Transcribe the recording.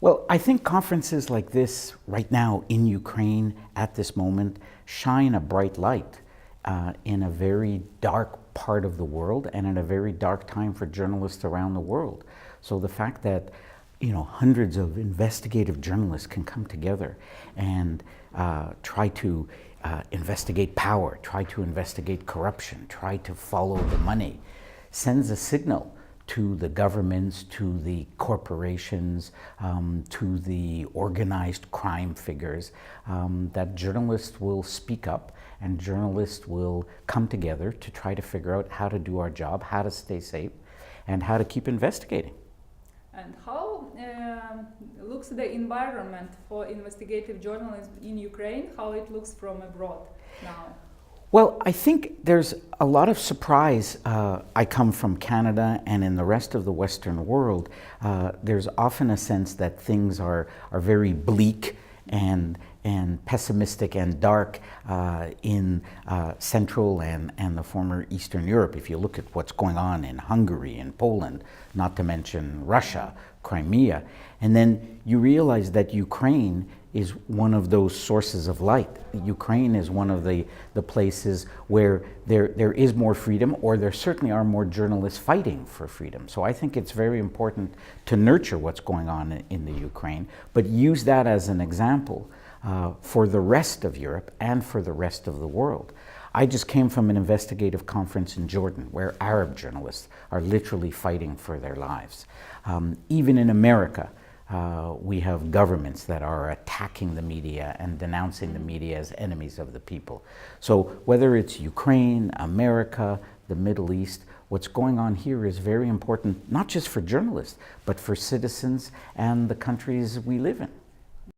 Well, I think conferences like this right now in Ukraine at this moment shine a bright light in a very dark part of the world and in a very dark time for journalists around the world. So the fact that hundreds of investigative journalists can come together and try to investigate power, try to investigate corruption, try to follow the money, sends a signal to the governments, to the corporations, to the organized crime figures, that journalists will speak up and journalists will come together to try to figure out how to do our job, how to stay safe, and how to keep investigating. And how looks the environment for investigative journalism in Ukraine, how it looks from abroad now? Well, I think there's a lot of surprise. I come from Canada, and in the rest of the Western world, there's often a sense that things are very bleak and pessimistic and dark in Central and the former Eastern Europe. If you look at what's going on in Hungary and Poland, not to mention Russia, Crimea, and then you realize that Ukraine is one of those sources of light. Ukraine is one of the places where there is more freedom, or there certainly are more journalists fighting for freedom. So I think it's very important to nurture what's going on in the Ukraine, but use that as an example for the rest of Europe and for the rest of the world. I just came from an investigative conference in Jordan where Arab journalists are literally fighting for their lives. Even in America, we have governments that are attacking the media and denouncing the media as enemies of the people. So whether it's Ukraine, America, the Middle East, what's going on here is very important, not just for journalists, but for citizens and the countries we live in.